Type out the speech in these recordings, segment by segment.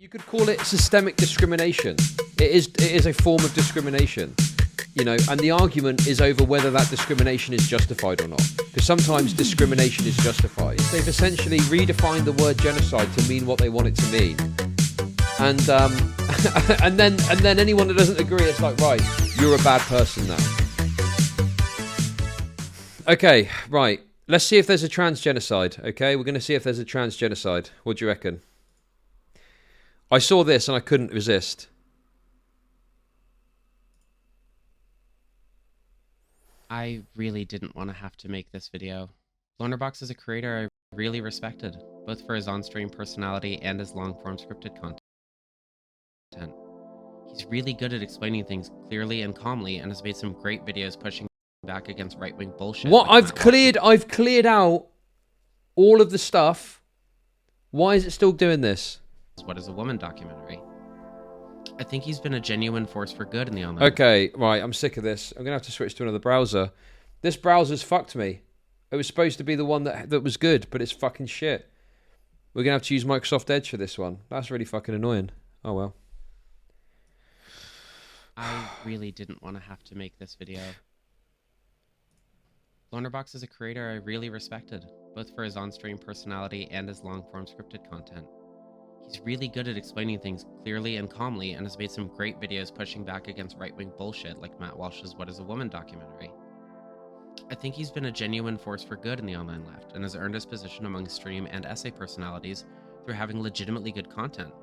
You could call it systemic discrimination. It is a form of discrimination, you know, and the argument is over whether that discrimination is justified or not. Because sometimes discrimination is justified. They've essentially redefined the word genocide to mean what they want it to mean. And and then anyone that doesn't agree, it's like, right, you're a bad person now. Okay, right. Let's see if there's a trans genocide, okay? We're going to see if there's a trans genocide. What do you reckon? I saw this and I couldn't resist. I really didn't want to have to make this video. Lonerbox is a creator I really respected, both for his on-stream personality and his long-form scripted content. He's really good at explaining things clearly and calmly and has made some great videos pushing back against right-wing bullshit. What? I've cleared out all of the stuff. Why is it still doing this? What is a Woman documentary. I think he's been a genuine force for good in the online. Okay, right, I'm sick of this. I'm going to have to switch to another browser. This browser's fucked me. It was supposed to be the one that was good, but it's fucking shit. We're going to have to use Microsoft Edge for this one. That's really fucking annoying. Oh well. I really didn't want to have to make this video. Lonerbox is a creator I really respected, both for his on-stream personality and his long-form scripted content. He's really good at explaining things clearly and calmly and has made some great videos pushing back against right-wing bullshit like Matt Walsh's What is a Woman documentary. I think he's been a genuine force for good in the online left and has earned his position among stream and essay personalities through having legitimately good content,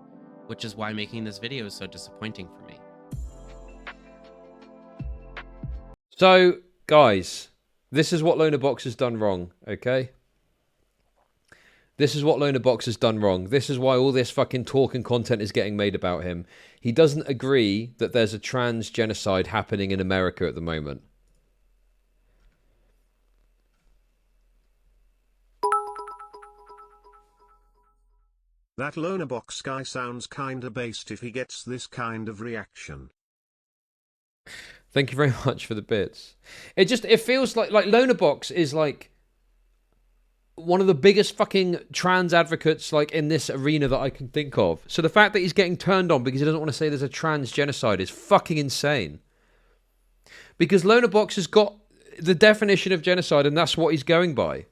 which is why making this video is so disappointing for me. So, guys, this is what Lonerbox has done wrong, okay? This is what Lonerbox has done wrong. This is why all this fucking talk and content is getting made about him. He doesn't agree that there's a trans genocide happening in America at the moment. That Lonerbox guy sounds kinda based if he gets this kind of reaction. Thank you very much for the bits. It feels like Lonerbox is like one of the biggest fucking trans advocates like in this arena that I can think of. So the fact that he's getting turned on because he doesn't want to say there's a trans genocide is fucking insane. Because Lonerbox has got the definition of genocide and that's what he's going by.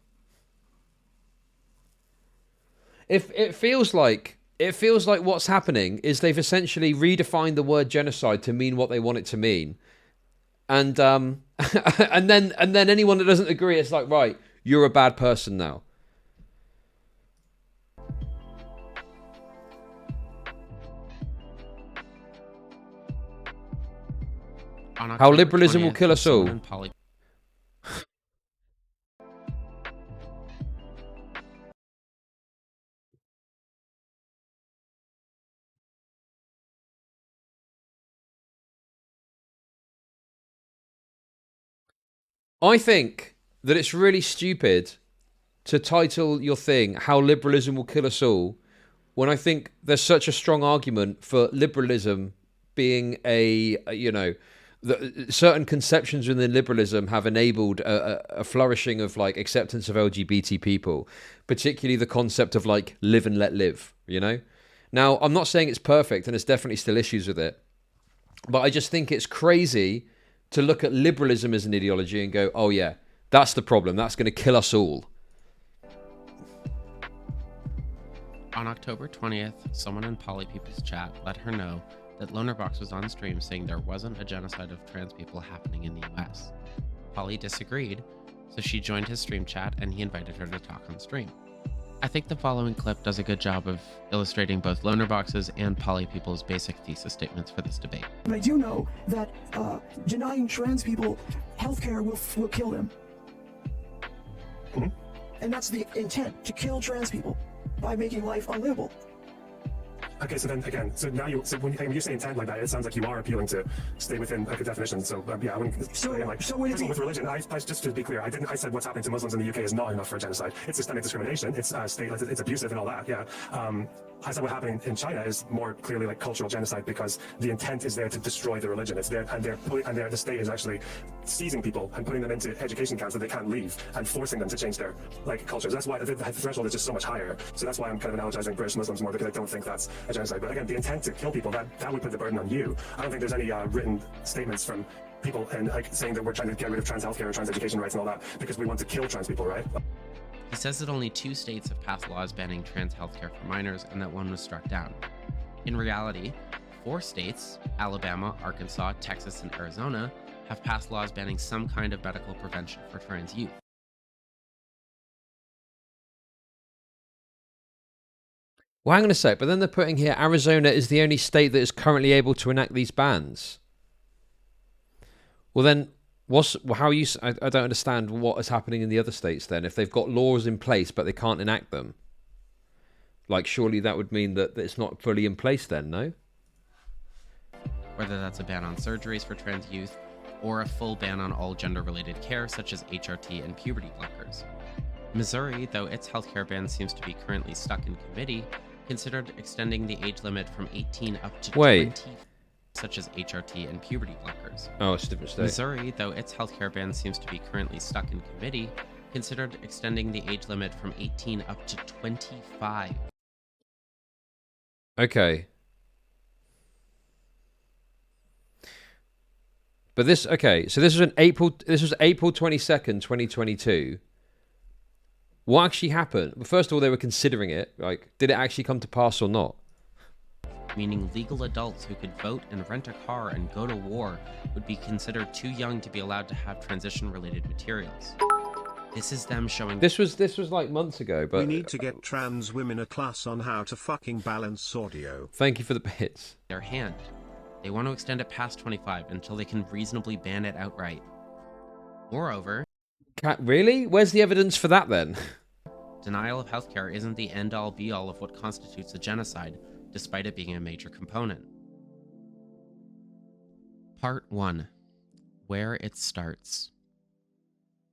If it feels like what's happening is they've essentially redefined the word genocide to mean what they want it to mean. And and then anyone that doesn't agree, it's like, right, you're a bad person now. How liberalism will kill us all. I think that it's really stupid to title your thing "How Liberalism Will Kill Us All" when I think there's such a strong argument for liberalism being certain conceptions within liberalism have enabled a flourishing of like acceptance of LGBT people, particularly the concept of like live and let live, you know? Now, I'm not saying it's perfect and there's definitely still issues with it, but I just think it's crazy to look at liberalism as an ideology and go, oh yeah, that's the problem. That's going to kill us all. On October 20th, someone in Polypeople's chat let her know that Lonerbox was on stream saying there wasn't a genocide of trans people happening in the US. Polly disagreed, so she joined his stream chat and he invited her to talk on stream. I think the following clip does a good job of illustrating both Lonerbox's and Polypeople's basic thesis statements for this debate. But I do know that denying trans people healthcare will kill them. Mm-hmm. And that's the intent, to kill trans people by making life unlivable. Okay, so then again, when you say intent like that, it sounds like you are appealing to stay within like a definition. So yeah, I wouldn't. So would it be with religion? I just to be clear, I said what's happening to Muslims in the UK is not enough for a genocide. It's systemic discrimination. It's it's abusive and all that. Yeah. I said what happening in China is more clearly like cultural genocide because the intent is there to destroy the religion. It's there, and the state is actually seizing people and putting them into education camps that they can't leave and forcing them to change their like cultures. That's why the threshold is just so much higher. So that's why I'm kind of analogizing British Muslims more, because I don't think that's a genocide. But again, the intent to kill people, that would put the burden on you. I don't think there's any written statements from people and like saying that we're trying to get rid of trans healthcare and trans education rights and all that because we want to kill trans people, right? He says that only 2 states have passed laws banning trans healthcare for minors and that one was struck down. In reality, 4 states, Alabama, Arkansas, Texas, and Arizona, have passed laws banning some kind of medical prevention for trans youth. Well, hang on a sec, but then they're putting here Arizona is the only state that is currently able to enact these bans. Well then, how are you? I don't understand what is happening in the other states then. If they've got laws in place but they can't enact them, like surely that would mean that it's not fully in place then, no? Whether that's a ban on surgeries for trans youth or a full ban on all gender-related care such as HRT and puberty blockers. Missouri, though its healthcare ban seems to be currently stuck in committee, considered extending the age limit from 18 up to 20, such as HRT and puberty blockers. Oh, it's a different state. Missouri, though its healthcare ban seems to be currently stuck in committee, considered extending the age limit from 18 up to 25. Okay. But this, okay, so this was April 22nd, 2022. What actually happened? Well, first of all, they were considering it. Like, did it actually come to pass or not? Meaning legal adults who could vote and rent a car and go to war would be considered too young to be allowed to have transition-related materials. This is them showing... This was like months ago, but... We need to get trans women a class on how to fucking balance audio. Thank you for the bits. ...their hand. They want to extend it past 25 until they can reasonably ban it outright. Moreover... Really? Where's the evidence for that then? Denial of healthcare isn't the end-all be-all of what constitutes a genocide, despite it being a major component. Part 1. Where it starts.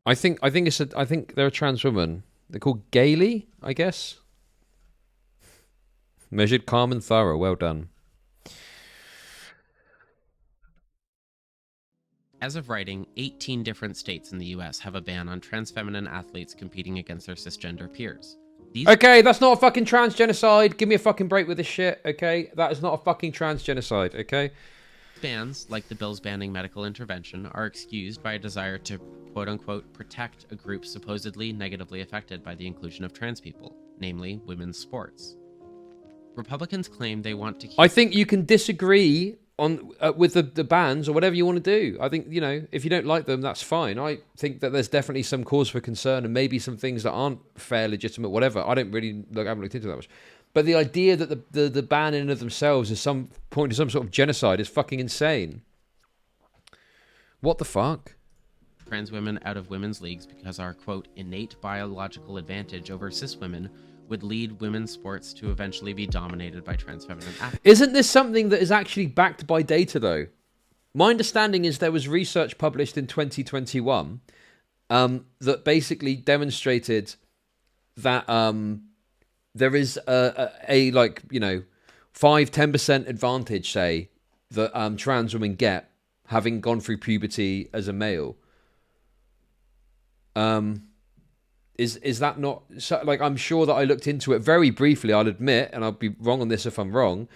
I think they're a trans woman. They're called Gailey, I guess. Measured, calm, and thorough. Well done. As of writing, 18 different states in the US have a ban on trans feminine athletes competing against their cisgender peers. Okay, that's not a fucking trans genocide. Give me a fucking break with this shit, okay? That is not a fucking trans genocide, okay? Bans, like the bills banning medical intervention, are excused by a desire to quote-unquote protect a group supposedly negatively affected by the inclusion of trans people, namely women's sports. Republicans claim they want to keep... I think you can disagree on with the bans or whatever you want to do. I think, you know, if you don't like them, that's fine. I think that there's definitely some cause for concern and maybe some things that aren't fair, legitimate, whatever. I haven't looked into that much. But the idea that the ban in and of themselves is some point to some sort of genocide is fucking insane. What the fuck? Trans women out of women's leagues because our, quote, innate biological advantage over cis women would lead women's sports to eventually be dominated by trans feminine athletes. Isn't this something that is actually backed by data, though? My understanding is there was research published in 2021 that basically demonstrated that there is a like, you know, 5-10% advantage, say, that trans women get having gone through puberty as a male. Is that not so, like, I'm sure that I looked into it very briefly, I'll admit, and I'll be wrong on this if I'm wrong,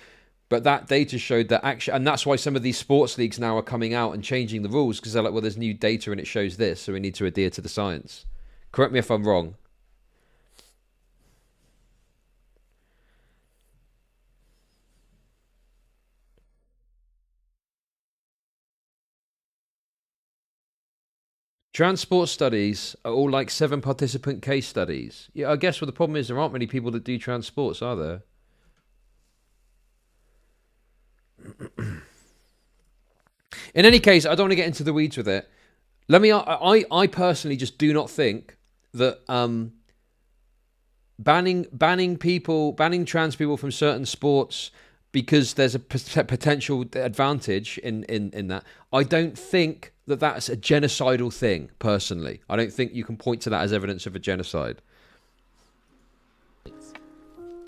but that data showed that actually, and that's why some of these sports leagues now are coming out and changing the rules, because they're like, well, there's new data and it shows this, so we need to adhere to the science. Correct me if I'm wrong. Transport studies are all like 7-participant case studies. Yeah, I guess what the problem is, there aren't many people that do transports, are there? In any case, I don't want to get into the weeds with it. I personally just do not think that banning trans people from certain sports because there's a potential advantage in that. I don't think that that's a genocidal thing, personally. I don't think you can point to that as evidence of a genocide.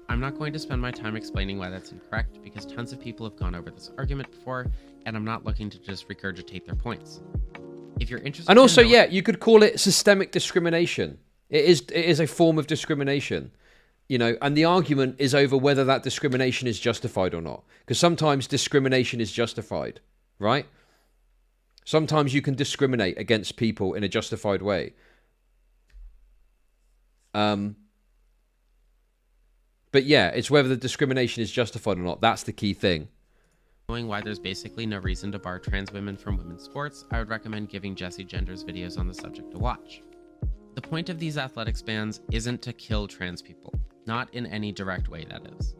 I'm not going to spend my time explaining why that's incorrect because tons of people have gone over this argument before, and I'm not looking to just regurgitate their points. If you're interested And also, in yeah, you could call it systemic discrimination. It is a form of discrimination, you know, and the argument is over whether that discrimination is justified or not. Because sometimes discrimination is justified, right? Sometimes you can discriminate against people in a justified way. But yeah, it's whether the discrimination is justified or not. That's the key thing. knowing why there's basically no reason to bar trans women from women's sports, I would recommend giving Jesse Gender's videos on the subject a watch. The point of these athletics bans isn't to kill trans people, not in any direct way, that is.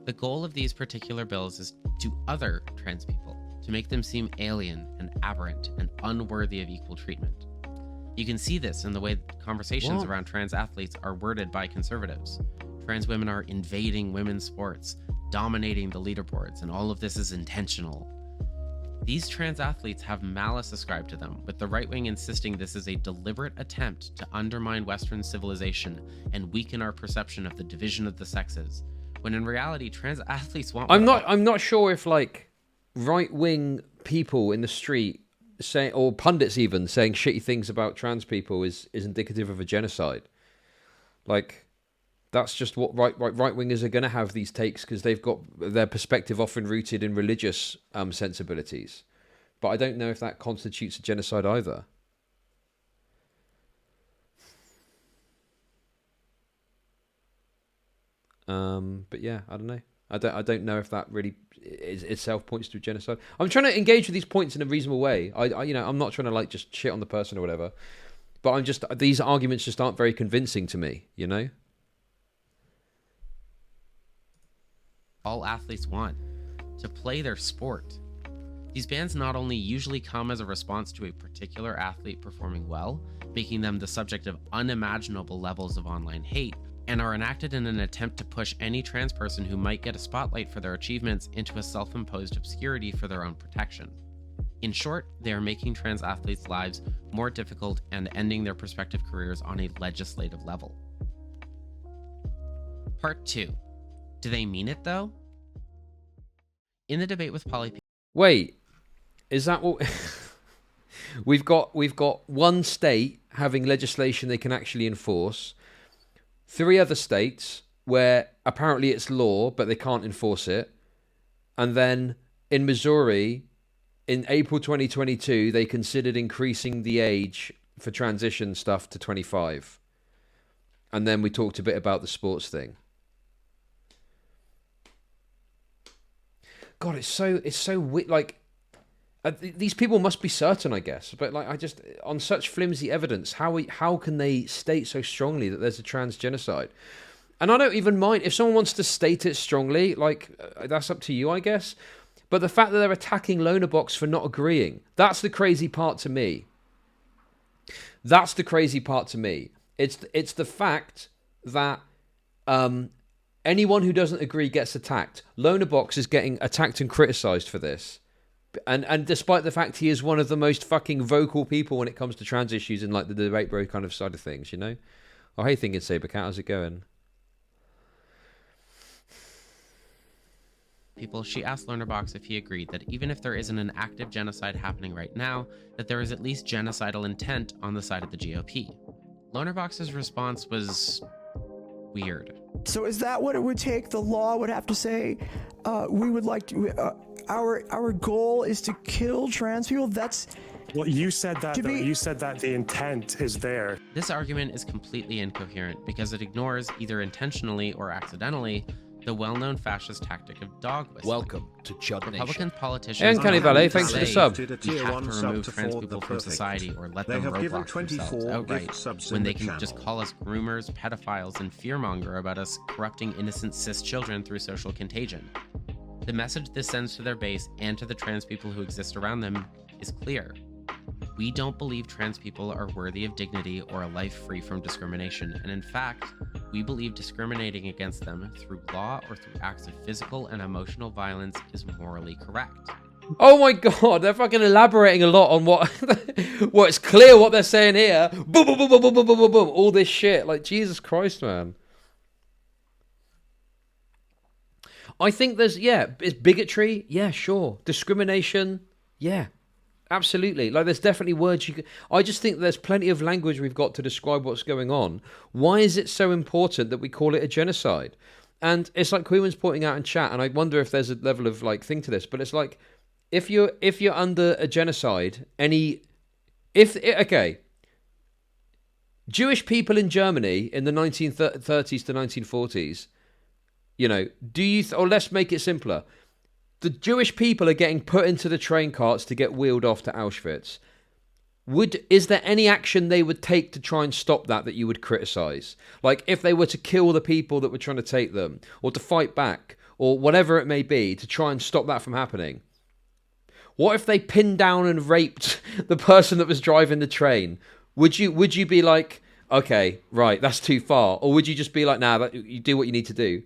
The goal of these particular bills is to other trans people, to make them seem alien and aberrant and unworthy of equal treatment. You can see this in the way conversations around trans athletes are worded by conservatives. Trans women are invading women's sports, dominating the leaderboards, and all of this is intentional. These trans athletes have malice ascribed to them, with the right wing insisting this is a deliberate attempt to undermine Western civilization and weaken our perception of the division of the sexes, when in reality, trans athletes want. I'm not sure if like right wing people in the street saying, or pundits even saying shitty things about trans people is indicative of a genocide. Like, that's just what right wingers are going to have these takes because they've got their perspective often rooted in religious sensibilities. But I don't know if that constitutes a genocide either. But yeah, I don't know. I don't know if that really itself points to a genocide. I'm trying to engage with these points in a reasonable way. I'm not trying to like just shit on the person or whatever. But these arguments just aren't very convincing to me, you know? All athletes want, to play their sport. These bans not only usually come as a response to a particular athlete performing well, making them the subject of unimaginable levels of online hate, and are enacted in an attempt to push any trans person who might get a spotlight for their achievements into a self-imposed obscurity for their own protection. In short, they are making trans athletes' lives more difficult and ending their prospective careers on a legislative level. Part 2. Do they mean it though? In the debate with Polly... Wait, is that what... We've got one state having legislation they can actually enforce, 3 other states where apparently it's law, but they can't enforce it. And then in Missouri, in April 2022, they considered increasing the age for transition stuff to 25. And then we talked a bit about the sports thing. God, it's so weird. Like, these people must be certain, I guess. But like, on such flimsy evidence, how can they state so strongly that there's a trans genocide? And I don't even mind if someone wants to state it strongly. Like, that's up to you, I guess. But the fact that they're attacking Lonerbox for not agreeing—that's the crazy part to me. That's the crazy part to me. It's the fact that anyone who doesn't agree gets attacked. Lonerbox is getting attacked and criticized for this. And despite the fact he is one of the most fucking vocal people when it comes to trans issues in like the debate bro kind of side of things, you know? Oh, hey, thinking Sabercat, how's it going? She asked Lonerbox if he agreed that even if there isn't an active genocide happening right now, that there is at least genocidal intent on the side of the GOP. Lonerbox's response was weird. So is that what it would take? The law would have to say, we would like to, our goal is to kill trans people? That's... Well, you said that, though. You said that the intent is there. This argument is completely incoherent because it ignores, either intentionally or accidentally, the well-known fascist tactic of dog whistling. Welcome to Chud Republican politicians... And Kenny Valet, thanks for the sub. We have to remove trans people from society or let them roadblock themselves outright when they can just call us groomers, pedophiles, and fearmonger about us corrupting innocent cis children through social contagion. The message this sends to their base and to the trans people who exist around them is clear. We don't believe trans people are worthy of dignity or a life free from discrimination, and in fact, we believe discriminating against them through law or through acts of physical and emotional violence is morally correct. Oh my god, they're fucking elaborating a lot on what it's clear what they're saying here. Boom, boom, boom, boom, boom, boom, boom, boom, boom. All this shit. Like, Jesus Christ, man. I think there's, it's bigotry. Yeah, sure. Discrimination. Yeah, absolutely. Like, there's definitely words you can. I just think there's plenty of language we've got to describe what's going on. Why is it so important that we call it a genocide? And it's like Queen was pointing out in chat, and I wonder if there's a level of like thing to this, but it's like if you're under a genocide, okay, Jewish people in Germany in the 1930s to 1940s, you know, or let's make it simpler. The Jewish people are getting put into the train carts to get wheeled off to Auschwitz. Is there any action they would take to try and stop that you would criticize? Like if they were to kill the people that were trying to take them, or to fight back, or whatever it may be, to try and stop that from happening? What if they pinned down and raped the person that was driving the train? Would you be like, okay, right, that's too far? Or would you just be like, nah, you do what you need to do?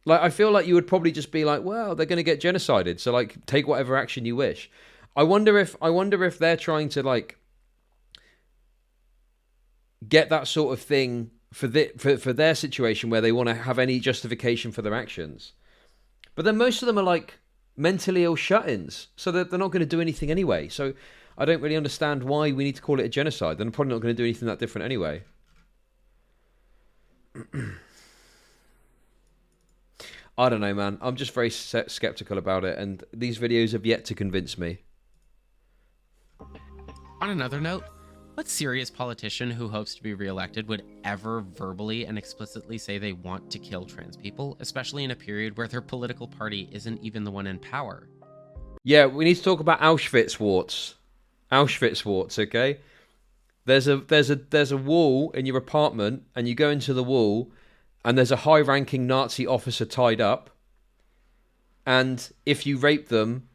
Like, I feel like you would probably just be like, well, they're going to get genocided, so like, take whatever action you wish. I wonder if they're trying to like get that sort of thing for their situation where they want to have any justification for their actions. But then most of them are like mentally ill shut-ins, so they're not going to do anything anyway. So I don't really understand why we need to call it a genocide. They're probably not going to do anything that different anyway. I don't know, man. I'm just very skeptical about it, and these videos have yet to convince me. On another note, what serious politician who hopes to be reelected would ever verbally and explicitly say they want to kill trans people, especially in a period where their political party isn't even the one in power? Yeah, we need to talk about Auschwitz warts. Auschwitz warts, okay? There's a wall in your apartment, and you go into the wall, and there's a high-ranking Nazi officer tied up, and if you rape them,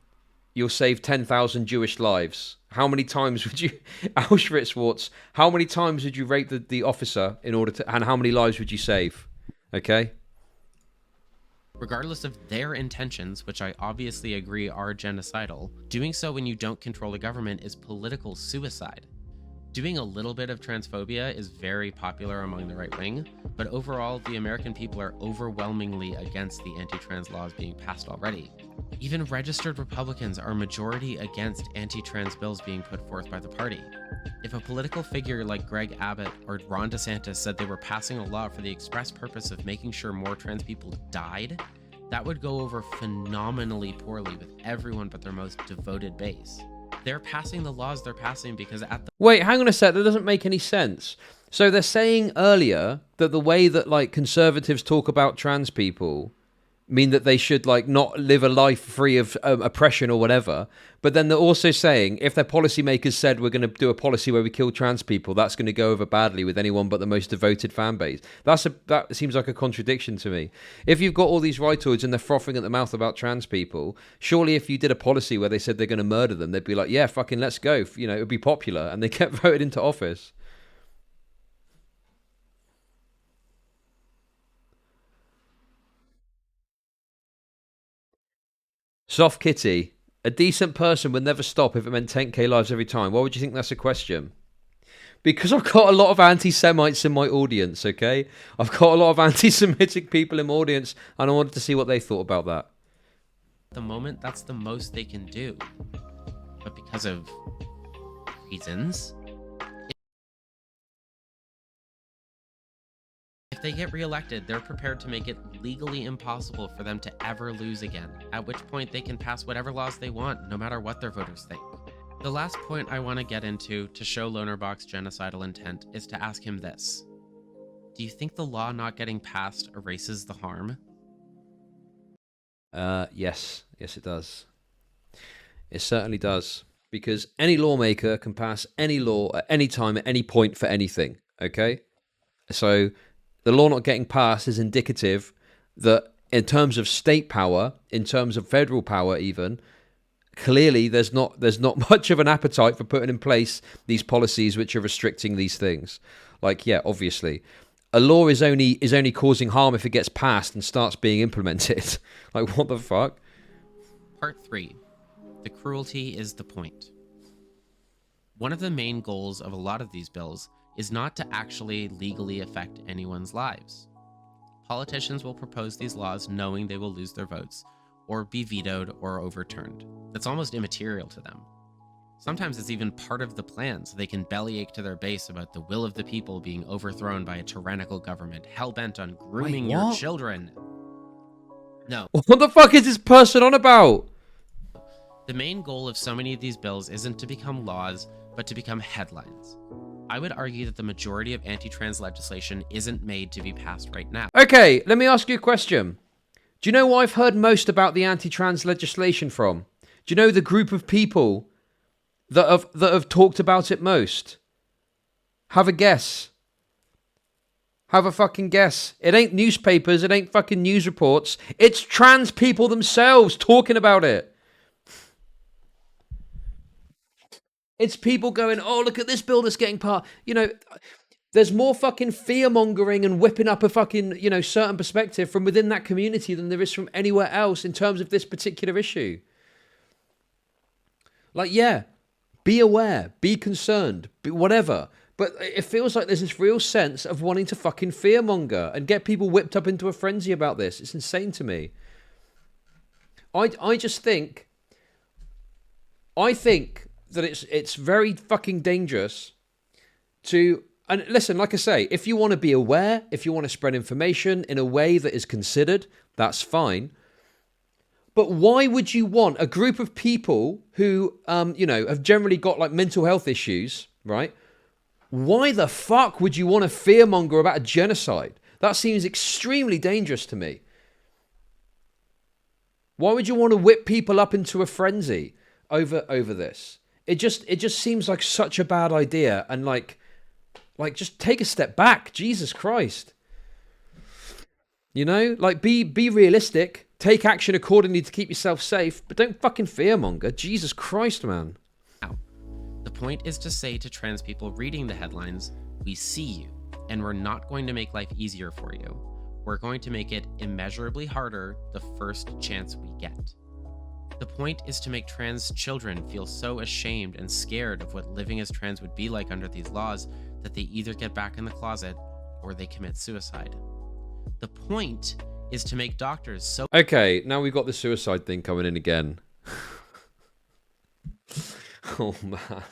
you'll save 10,000 Jewish lives. How many times would you, Auschwitz warts, how many times would you rape the officer in order to, and how many lives would you save? Okay? Regardless of their intentions, which I obviously agree are genocidal, doing so when you don't control the government is political suicide. Doing a little bit of transphobia is very popular among the right wing, but overall, the American people are overwhelmingly against the anti-trans laws being passed already. Even registered Republicans are majority against anti-trans bills being put forth by the party. If a political figure like Greg Abbott or Ron DeSantis said they were passing a law for the express purpose of making sure more trans people died, that would go over phenomenally poorly with everyone but their most devoted base. They're passing the laws they're passing because at the— Wait, hang on a sec. That doesn't make any sense. So they're saying earlier that the way that like conservatives talk about trans people mean that they should like not live a life free of oppression or whatever. But then they're also saying if their policymakers said we're going to do a policy where we kill trans people, that's going to go over badly with anyone but the most devoted fan base. That seems like a contradiction to me. If you've got all these rightoids and they're frothing at the mouth about trans people, surely if you did a policy where they said they're going to murder them, they'd be like, yeah, fucking let's go. You know, it would be popular, and they get voted into office. Soft Kitty, a decent person would never stop if it meant 10k lives every time. Why would you think that's a question? Because I've got a lot of anti-Semites in my audience, okay? I've got a lot of anti-Semitic people in my audience, and I wanted to see what they thought about that. At the moment, that's the most they can do. But because of reasons, if they get reelected, they're prepared to make it legally impossible for them to ever lose again, at which point they can pass whatever laws they want, no matter what their voters think. The last point I want to get into to show Lonerbox genocidal intent is to ask him this. Do you think the law not getting passed erases the harm? Yes. Yes, it does. It certainly does. Because any lawmaker can pass any law at any time, at any point for anything, okay? So the law not getting passed is indicative that in terms of state power, in terms of federal power even, clearly there's not much of an appetite for putting in place these policies which are restricting these things. Like, yeah, obviously. A law is only causing harm if it gets passed and starts being implemented. Like, what the fuck? Part 3. The cruelty is the point. One of the main goals of a lot of these bills is not to actually legally affect anyone's lives. Politicians will propose these laws knowing they will lose their votes, or be vetoed or overturned. That's almost immaterial to them. Sometimes it's even part of the plan so they can bellyache to their base about the will of the people being overthrown by a tyrannical government hell-bent on grooming your what? children. No. What the fuck is this person on about? The main goal of so many of these bills isn't to become laws, but to become headlines. I would argue that the majority of anti-trans legislation isn't made to be passed right now. Okay, let me ask you a question. Do you know what I've heard most about the anti-trans legislation from? Do you know the group of people that have talked about it most? Have a guess. Have a fucking guess. It ain't newspapers, it ain't fucking news reports. It's trans people themselves talking about it. It's people going, oh, look at this bill that's getting passed. You know, there's more fucking fear-mongering and whipping up a fucking, you know, certain perspective from within that community than there is from anywhere else in terms of this particular issue. Like, yeah, be aware, be concerned, be whatever. But it feels like there's this real sense of wanting to fucking fearmonger and get people whipped up into a frenzy about this. It's insane to me. I just think... I think that it's very fucking dangerous to... And listen, like I say, if you want to be aware, if you want to spread information in a way that is considered, that's fine. But why would you want a group of people who, you know, have generally got like mental health issues, right? Why the fuck would you want to fearmonger about a genocide? That seems extremely dangerous to me. Why would you want to whip people up into a frenzy over this? It just seems like such a bad idea, and like just take a step back. Jesus Christ. You know, like be realistic, take action accordingly to keep yourself safe, but don't fucking fearmonger. Jesus Christ, man. Now, the point is to say to trans people reading the headlines, we see you, and we're not going to make life easier for you. We're going to make it immeasurably harder the first chance we get. The point is to make trans children feel so ashamed and scared of what living as trans would be like under these laws that they either get back in the closet or they commit suicide. The point is to make doctors so... Okay, now we've got the suicide thing coming in again. Oh, man.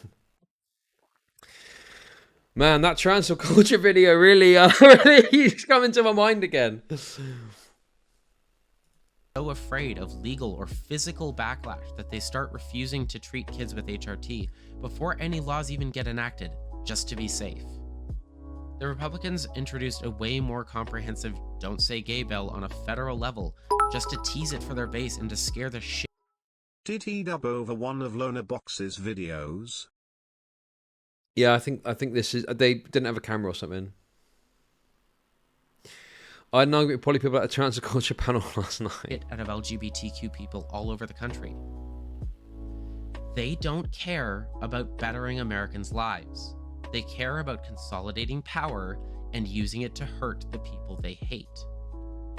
Man, that transfer culture video really is coming to my mind again. So afraid of legal or physical backlash that they start refusing to treat kids with HRT before any laws even get enacted, just to be safe. The Republicans introduced a way more comprehensive Don't Say Gay bill on a federal level just to tease it for their base and to scare the shit. Did he dub over one of Lonerbox's videos? Yeah, I think this is... They didn't have a camera or something. I had an argument with people at a transfer culture panel last night. Out of LGBTQ people all over the country. They don't care about bettering Americans' lives. They care about consolidating power and using it to hurt the people they hate.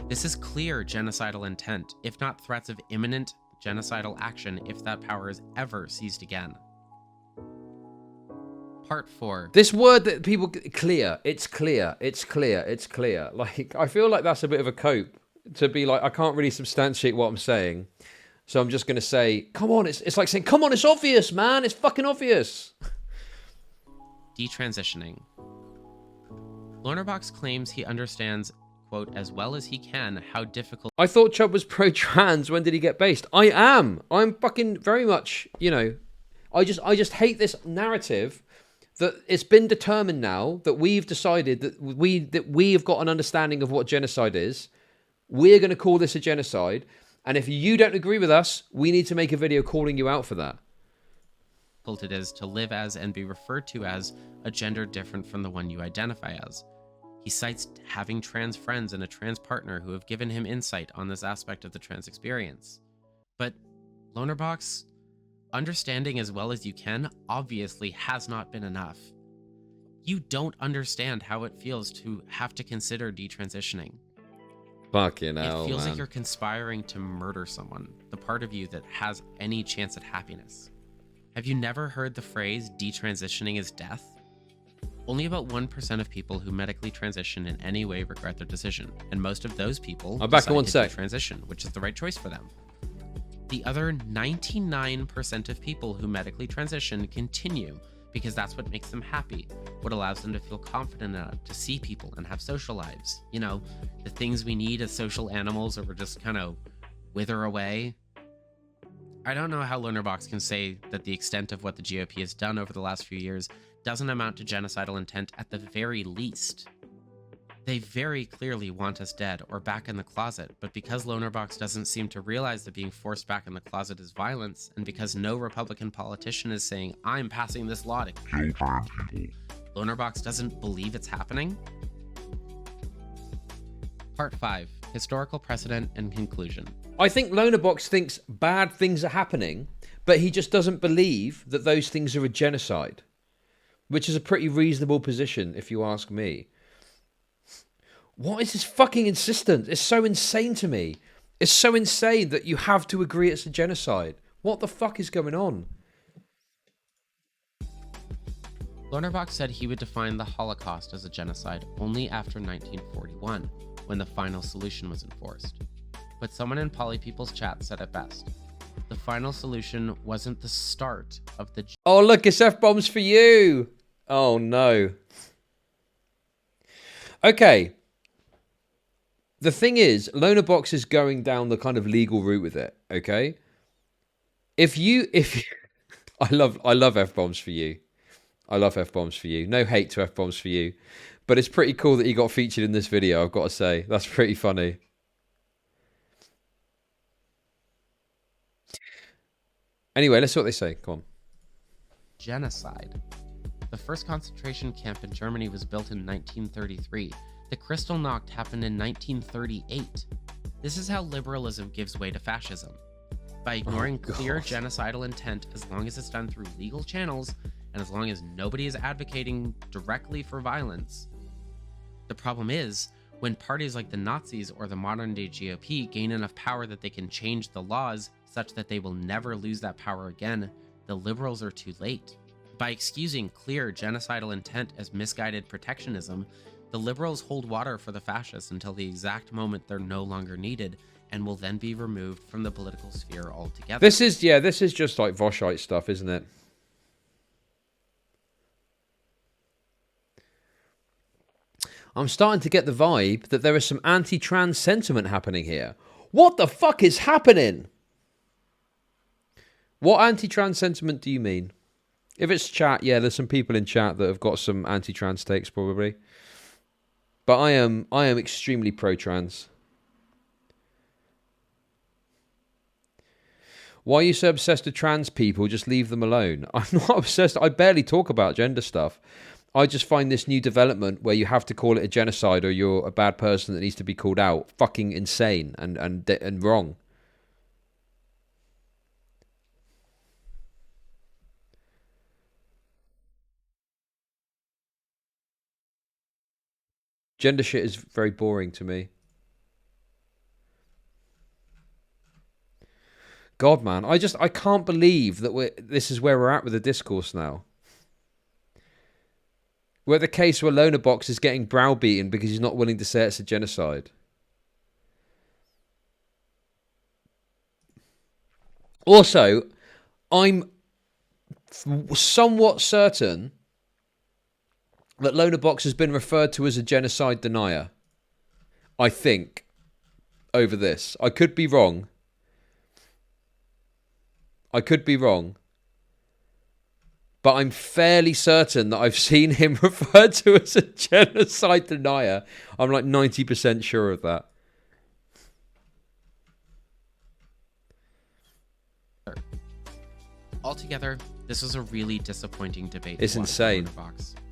This is clear genocidal intent, if not threats of imminent genocidal action if that power is ever seized again. Part 4. This word that people... Clear. It's clear. It's clear. It's clear. Like, I feel like that's a bit of a cope. To be like, I can't really substantiate what I'm saying. So I'm just going to say, come on. It's like saying, come on, it's obvious, man. It's fucking obvious. Detransitioning. Lonerbox claims he understands, quote, as well as he can, how difficult... I thought Chud was pro-trans. When did he get based? I am. I'm fucking very much, you know... I just hate this narrative... that it's been determined now that we've decided that we have got an understanding of what genocide is. We're going to call this a genocide. And if you don't agree with us, we need to make a video calling you out for that. It is to live as and be referred to as a gender different from the one you identify as. He cites having trans friends and a trans partner who have given him insight on this aspect of the trans experience. But Lonerbox... understanding as well as you can obviously has not been enough. You don't understand how it feels to have to consider detransitioning. Fucking hell, it feels man. like you're conspiring to murder someone, the part of you that has any chance at happiness. Have you never heard the phrase detransitioning is death? Only about 1% of people who medically transition in any way regret their decision, and most of those people I'm back in one sec. transition, which is the right choice for them. The other 99% of people who medically transition continue because that's what makes them happy, what allows them to feel confident enough to see people and have social lives. You know, the things we need as social animals, or we're just kind of wither away. I don't know how Lonerbox can say that the extent of what the GOP has done over the last few years doesn't amount to genocidal intent at the very least. They very clearly want us dead or back in the closet, but because Lonerbox doesn't seem to realize that being forced back in the closet is violence, and because no Republican politician is saying, I'm passing this law to kill trans people, Lonerbox doesn't believe it's happening? Part 5. Historical Precedent and Conclusion. I think Lonerbox thinks bad things are happening, but he just doesn't believe that those things are a genocide, which is a pretty reasonable position, if you ask me. What is this fucking insistence? It's so insane to me. It's so insane that you have to agree it's a genocide. What the fuck is going on? Lonerbox said he would define the Holocaust as a genocide only after 1941, when the final solution was enforced. But someone in Polypeople's chat said it best. The final solution wasn't the start of the... Oh, look, it's F-bombs for you. Oh, no. Okay. The thing is, Lonerbox is going down the kind of legal route with it, okay? If you I love F-bombs for you. I love F-bombs for you. No hate to F-bombs for you. But it's pretty cool that you got featured in this video, I've got to say. That's pretty funny. Anyway, let's see what they say. Come on. Genocide. The first concentration camp in Germany was built in 1933. The Kristallnacht happened in 1938. This is how liberalism gives way to fascism. By ignoring clear genocidal intent, as long as it's done through legal channels, and as long as nobody is advocating directly for violence. The problem is, when parties like the Nazis or the modern-day GOP gain enough power that they can change the laws such that they will never lose that power again, the liberals are too late. By excusing clear genocidal intent as misguided protectionism, the liberals hold water for the fascists until the exact moment they're no longer needed, and will then be removed from the political sphere altogether. This is just like Voshite stuff, isn't it? I'm starting to get the vibe that there is some anti-trans sentiment happening here. What the fuck is happening? What anti-trans sentiment do you mean? If it's chat, yeah, there's some people in chat that have got some anti-trans takes probably. But I am extremely pro-trans. Why are you so obsessed with trans people? Just leave them alone. I'm not obsessed. I barely talk about gender stuff. I just find this new development where you have to call it a genocide or you're a bad person that needs to be called out fucking insane and wrong. Gender shit is very boring to me. God, man, I can't believe that this is where we're at with the discourse now. We're at the case where Lonerbox is getting browbeaten because he's not willing to say it's a genocide. Also, I'm somewhat certain that Lonerbox has been referred to as a genocide denier. I think. Over this. I could be wrong. But I'm fairly certain that I've seen him referred to as a genocide denier. I'm like 90% sure of that. Altogether, this was a really disappointing debate. It's insane.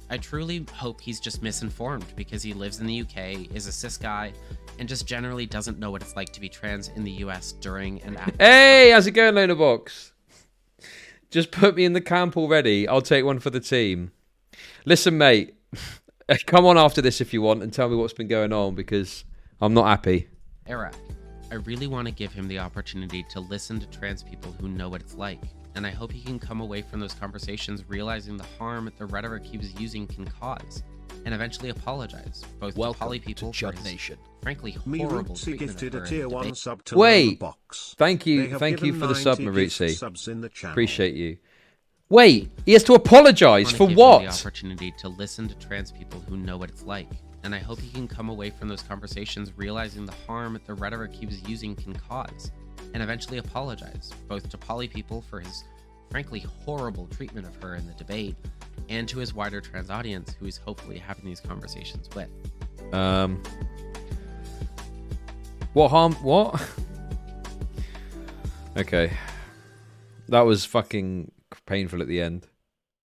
I truly hope he's just misinformed because he lives in the UK, is a cis guy, and just generally doesn't know what it's like to be trans in the US during and after. Hey, how's it going, Lonerbox? Just put me in the camp already. I'll take one for the team. Listen, mate, come on after this if you want and tell me what's been going on because I'm not happy. Era. I really want to give him the opportunity to listen to trans people who know what it's like. and I hope he can come away from those conversations realizing the harm the rhetoric he was using can cause, and eventually apologize, both to poly people for his, frankly, horrible Maruzzi treatment gifted of a her tier in the 1 debate. sub to Wait. Lonerbox. Thank They you have for the given sub, 90 gift Maruzzi. subs in the channel. Appreciate you. Wait, he has to apologize I for wanna give him the what? opportunity to listen to trans people who know what it's like, and I hope he can come away from those conversations realizing the harm the rhetoric he was using can cause, and eventually apologize, both to poly people for his frankly horrible treatment of her in the debate, and to his wider trans audience who he's hopefully having these conversations with. What harm? What? Okay. That was fucking painful at the end.